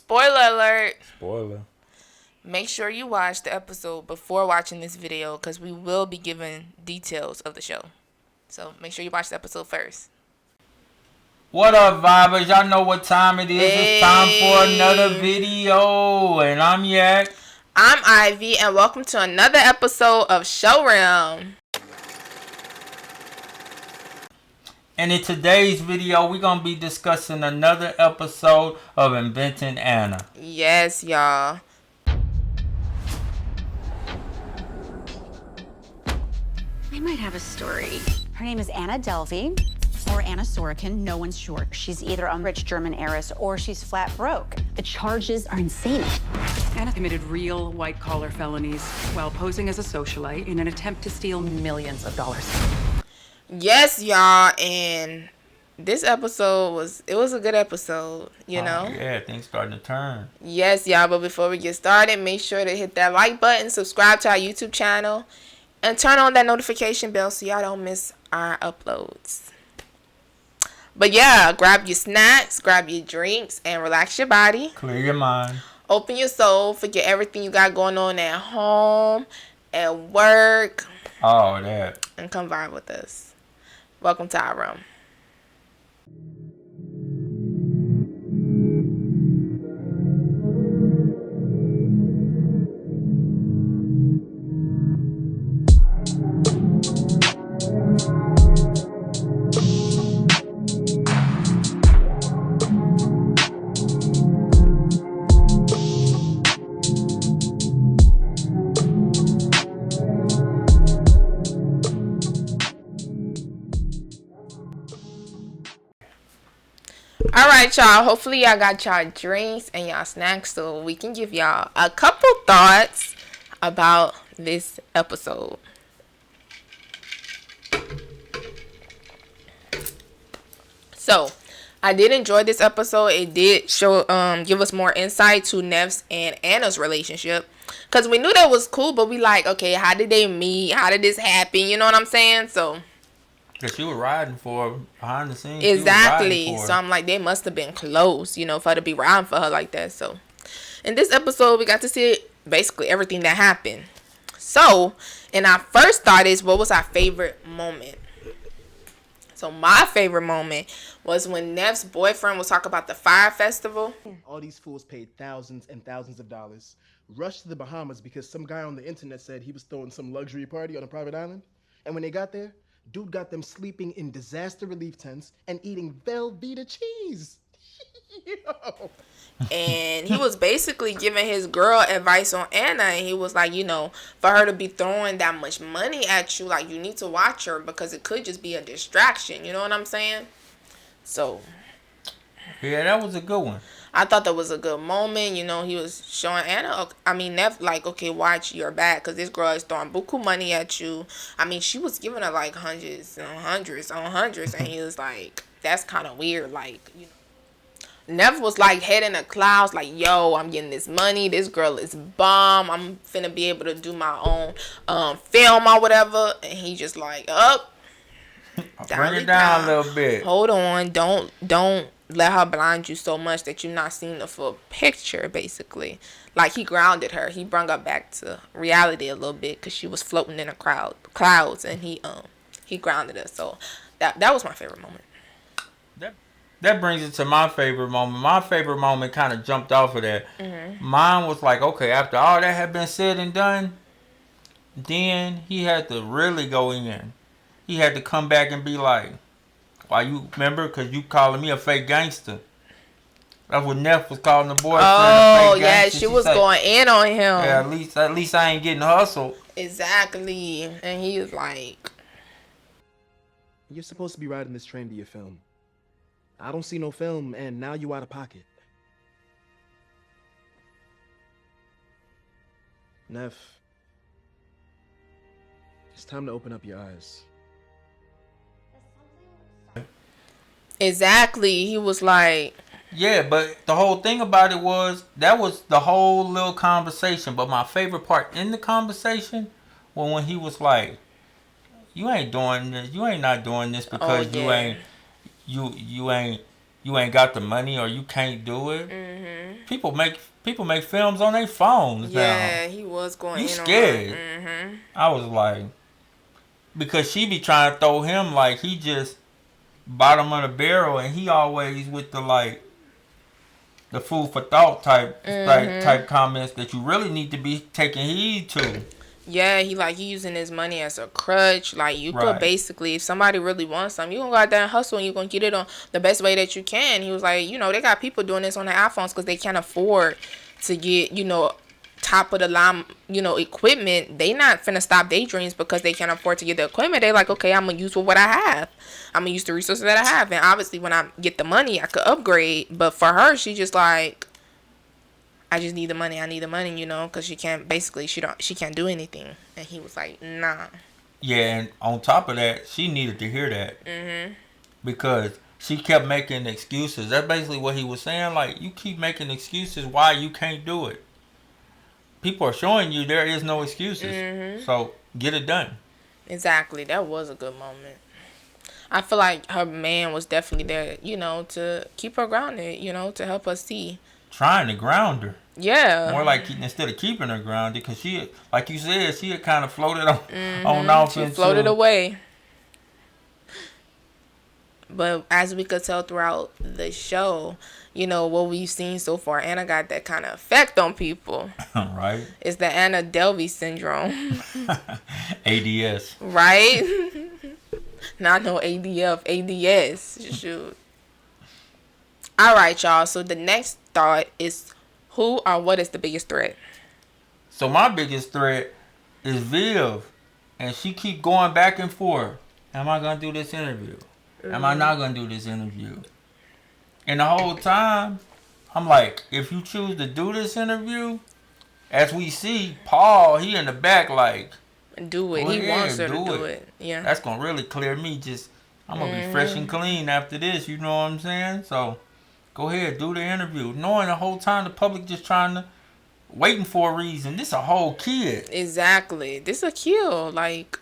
Spoiler alert. Spoiler. Make sure you watch the episode before watching this video because we will be giving details of the show. So make sure you watch the episode first. What up, vibers? Y'all know what time it is. Hey. It's time for another video. And I'm Yak. I'm Ivy, and welcome to another episode of Showroom. And in today's video, we're going to be discussing another episode of Inventing Anna. Yes, y'all. I might have a story. Her name is Anna Delvey, or Anna Sorokin. No one's sure. She's either a rich German heiress or she's flat broke. The charges are insane. Anna committed real white-collar felonies while posing as a socialite in an attempt to steal millions of dollars. Yes, y'all, and this episode was a good episode, you know? Yeah, things starting to turn. Yes, y'all, but before we get started, make sure to hit that like button, subscribe to our YouTube channel, and turn on that notification bell so y'all don't miss our uploads. But yeah, grab your snacks, grab your drinks, and relax your body. Clear your mind. Open your soul, forget everything you got going on at home, at work. All that. And come vibe with us. Welcome to our room. Alright, y'all. Hopefully y'all got y'all drinks and y'all snacks so we can give y'all a couple thoughts about this episode. So, I did enjoy this episode. It did show give us more insight to Neff's and Anna's relationship. Because we knew that was cool, but we like, okay, how did they meet? How did this happen? You know what I'm saying? So... Because she was riding for her behind the scenes. Exactly. So I'm like, they must have been close, you know, for her to be riding for her like that. So in this episode, we got to see basically everything that happened. So, and our first thought is, what was our favorite moment? So my favorite moment was when Neff's boyfriend was talking about the fire festival. All these fools paid thousands and thousands of dollars, rushed to the Bahamas because some guy on the internet said he was throwing some luxury party on a private island. And when they got there, dude got them sleeping in disaster relief tents and eating Velveeta cheese. Yo. And he was basically giving his girl advice on Anna. And he was like, you know, for her to be throwing that much money at you, like, you need to watch her because it could just be a distraction. You know what I'm saying? So. Yeah, that was a good one. I thought that was a good moment. You know, he was showing Anna, I mean, Neff, like, okay, watch your back because this girl is throwing buku money at you. I mean, she was giving her, like, hundreds on hundreds on hundreds. And he was like, that's kind of weird. Like, you know. Neff was, like, head in the clouds, like, yo, I'm getting this money. This girl is bomb. I'm finna be able to do my own film or whatever. And he just like, up. Bring it down a little bit. Hold on. Don't let her blind you so much that you're not seeing the full picture, basically. Like, he grounded her. He brought her back to reality a little bit because she was floating in the clouds, and he grounded her. So that was my favorite moment. That brings it to my favorite moment. My favorite moment kind of jumped off of that. Mm-hmm. Mine was like, okay, after all that had been said and done, then he had to really go in. He had to come back and be like, why you remember? Because you calling me a fake gangster. That's what Neff was calling the boyfriend. Oh, a fake yeah, gangster. she was going in on him. Yeah, at least I ain't getting hustled. Exactly. And he was like, you're supposed to be riding this train to your film. I don't see no film, and now you out of pocket. Neff, it's time to open up your eyes. exactly. He was like, Yeah, but the whole thing about it was, that was the whole little conversation. But my favorite part in the conversation was when he was like, you ain't doing this. You ain't not doing this because you you ain't got the money or you can't do it. People make films on their phones now. Yeah, he was going You in on scared? her. I was like, because she be trying to throw him like he just bottom of the barrel, and he always with the like the food for thought type comments that you really need to be taking heed to. Yeah, he using his money as a crutch. Like, you could Right. basically, if somebody really wants something, you gonna go out there and hustle, and you gonna get it on the best way that you can. He was like, they got people doing this on their iPhones because they can't afford to get, top of the line, equipment. They not finna stop their dreams because they can't afford to get the equipment. They like, okay, I'm gonna use what I have. I'm gonna use the resources that I have, and obviously when I get the money, I could upgrade. But for her, she just like, I just need the money. I need the money, because she can't do anything. And he was like, nah. Yeah, and on top of that, she needed to hear that because she kept making excuses. That's basically what he was saying. Like, you keep making excuses why you can't do it. People are showing you there is no excuses. So get it done. Exactly. That was a good moment. I feel like her man was definitely there, to keep her grounded, to help her see. Trying to ground her. Yeah. More like instead of keeping her grounded, because she, like you said, she had kind of floated on off. She floated away. But as we could tell throughout the show, what we've seen so far, Anna got that kind of effect on people. Right. It's the Anna Delvey syndrome. ADS. Right? Not no ADF, ADS. Shoot. All right, y'all. So the next thought is, who or what is the biggest threat? So my biggest threat is Viv, and she keep going back and forth. Am I gonna do this interview? Am I not gonna do this interview? And the whole time, I'm like, if you choose to do this interview, as we see, Paul, he in the back like, do it. He wants her to do it. Yeah. That's gonna really clear me. I'm gonna be fresh and clean after this. You know what I'm saying? So, go ahead, do the interview. Knowing the whole time the public just waiting for a reason. This a whole kid. Exactly. This a kill. Like,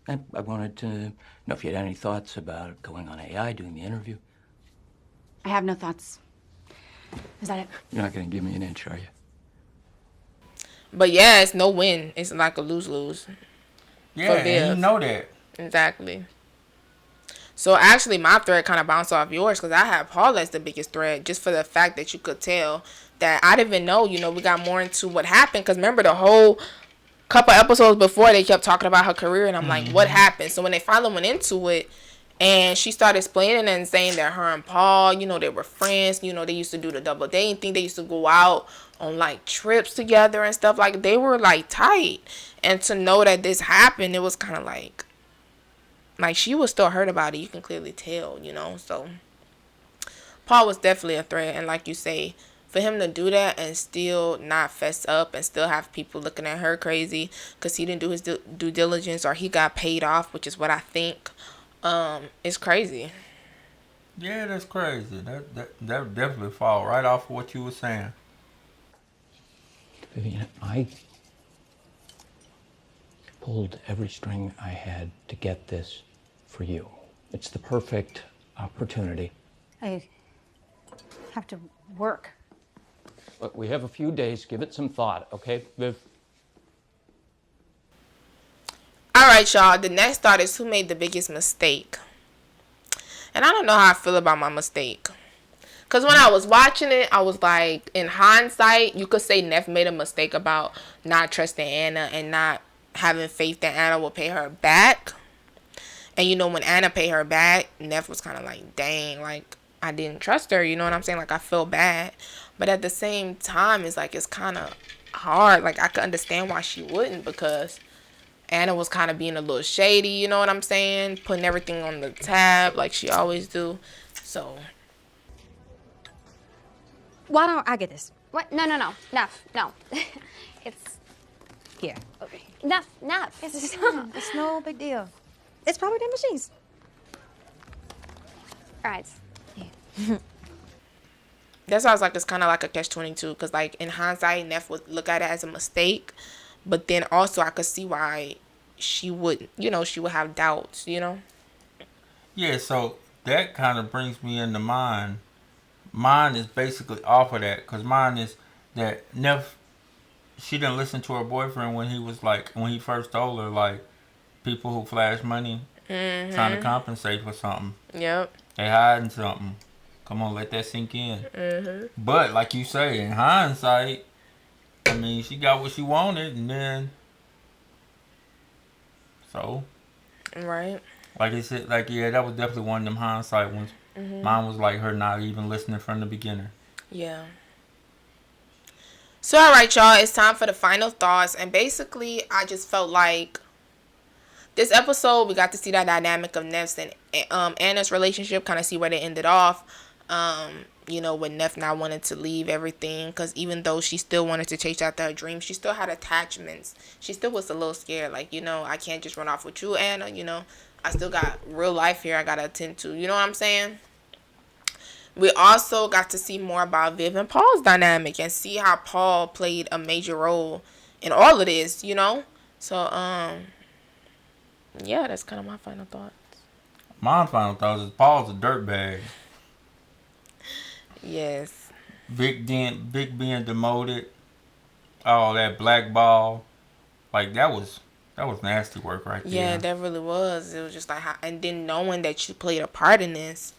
I wanted to know if you had any thoughts about going on AI, doing the interview. I have no thoughts. Is that it? You're not going to give me an inch, are you? but yeah, it's no win. It's like a lose-lose. Yeah, and you know that. Exactly. So actually, my threat kind of bounced off yours because I had Paul as the biggest threat, just for the fact that you could tell that I didn't even know. We got more into what happened because remember the whole couple episodes before they kept talking about her career, and I'm like, what happened? So when they finally went into it, and she started explaining and saying that her and Paul, they were friends. They used to do the double dating thing. They used to go out on like trips together and stuff. Like, they were like tight. And to know that this happened, it was kind of like she was still hurt about it. You can clearly tell, So Paul was definitely a threat. And like you say, for him to do that and still not fess up and still have people looking at her crazy because he didn't do his due diligence or he got paid off, which is what I think, is crazy. Yeah, that's crazy. That definitely fall right off of what you were saying. Vivian, I pulled every string I had to get this for you. It's the perfect opportunity. I have to work. Look, we have a few days. Give it some thought, okay, Viv? All right, y'all. The next thought is, who made the biggest mistake? And I don't know how I feel about my mistake. Because when I was watching it, I was like, in hindsight, you could say Neff made a mistake about not trusting Anna and not having faith that Anna will pay her back. And, when Anna paid her back, Neff was kind of like, dang, like, I didn't trust her. You know what I'm saying? Like, I feel bad. But at the same time, it's like, it's kind of hard. Like, I could understand why she wouldn't, because Anna was kind of being a little shady, you know what I'm saying? Putting everything on the tab like she always do. So, why don't I get this? What? No. No. It's Here. okay. Enough. It's It's no big deal. It's probably the machines. all right. that's why I was like, it's kind of like a catch-22. Because, like, in hindsight, Neff would look at it as a mistake. But then also, I could see why she would, she would have doubts, Yeah, so that kind of brings me into mine. Mine is basically off of that, because mine is that Neff, she didn't listen to her boyfriend when he was like, when he first told her, like, people who flash money trying to compensate for something. Yep. They hiding something. Come on, let that sink in. But like you say, in hindsight, I mean, she got what she wanted, and then so Right. like I said, like yeah, that was definitely one of them hindsight ones. Mine was like her not even listening from the beginning. Yeah. So all right, y'all, it's time for the final thoughts, and basically, I just felt like this episode we got to see that dynamic of Neff's and Anna's relationship, kind of see where they ended off. You know, with Neff not wanting to leave everything, because even though she still wanted to chase after her dreams, she still had attachments. She still was a little scared, like, you know, I can't just run off with you, Anna. You know, I still got real life here I gotta attend to. You know what I'm saying? We also got to see more about Viv and Paul's dynamic and see how Paul played a major role in all of this, you know? So, yeah, that's kind of my final thoughts. My final thought is Paul's a dirtbag. Yes. Big being demoted, all that blackball, like that was nasty work right there. Yeah, that really was. It was just like, and then knowing that you played a part in this,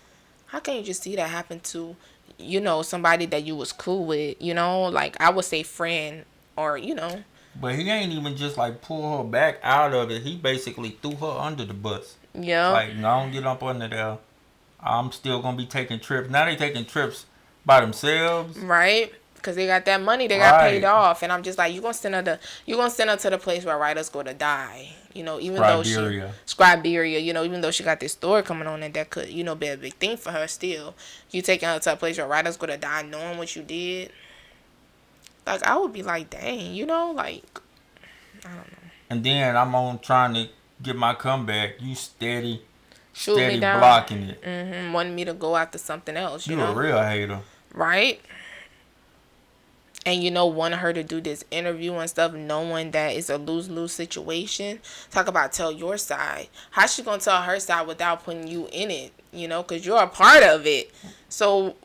how can you just see that happen to, you know, somebody that you was cool with, you know, like I would say friend, or, you know. But he ain't even just like pull her back out of it. He basically threw her under the bus. Yeah. Like, no, don't get up under there. I'm still gonna be taking trips. Now they taking trips by themselves. Right. Because they got that money, they got paid off, and I'm just like, you gonna send her to the place where writers go to die, you know, even though she Scriberia, you know, even though she got this story coming on, and that could, you know, be a big thing for her. Still, you taking her to a place where writers go to die, knowing what you did. Like, I would be like, dang, you know, like, I don't know. And then I'm on trying to get my comeback. You steady Me down. blocking it. Wanting me to go after something else. You know, a real hater, right? And, you know, wanting her to do this interview and stuff, knowing that it's a lose-lose situation. Talk about tell your side. How's she going to tell her side without putting you in it? You know, because you're a part of it. So,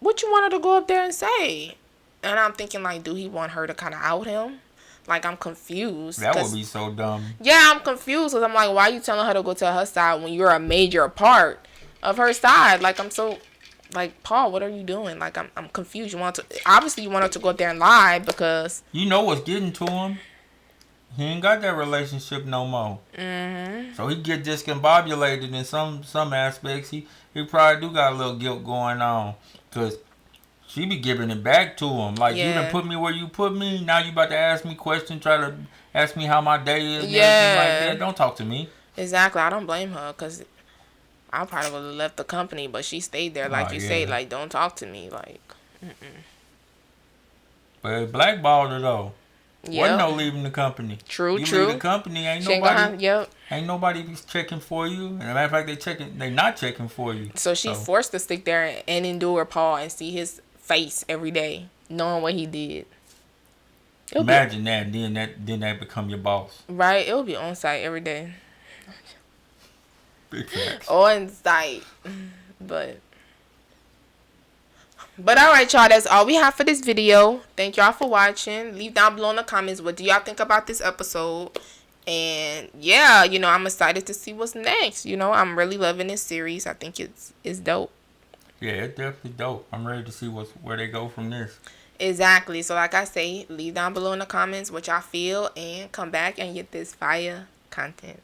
what you want her to go up there and say? And I'm thinking, like, do he want her to kind of out him? Like, I'm confused. That would be so dumb. Yeah, I'm confused. Because I'm like, why are you telling her to go tell her side when you're a major part of her side? Like, I'm so... Like, Paul, what are you doing? Like, I'm confused. You want her to go up there and lie because... You know what's getting to him? He ain't got that relationship no more. So he get discombobulated in some aspects. He probably do got a little guilt going on. Because she be giving it back to him. Like, you done put me where you put me. Now you about to ask me questions, try to ask me how my day is. Yeah. Like that. Don't talk to me. Exactly. I don't blame her because... I probably would have left the company, but she stayed there, like say, like, don't talk to me, like. But blackballed her though. Yep. Wasn't no leaving the company. True. Leave the company, ain't nobody checking for you. And as a matter of fact, they not checking for you. So she's forced to stick there and endure Paul and see his face every day, knowing what he did. Imagine that, then that become your boss. Right, it'll be on site every day. Big facts. On site. But all right, y'all, that's all we have for this video. Thank y'all for watching. Leave down below in the comments, what do y'all think about this episode? And yeah, you know, I'm excited to see what's next. You know, I'm really loving this series. I think it's dope. Yeah, it's definitely dope. I'm ready to see where they go from this. Exactly. So like I say, leave down below in the comments what y'all feel and come back and get this fire content.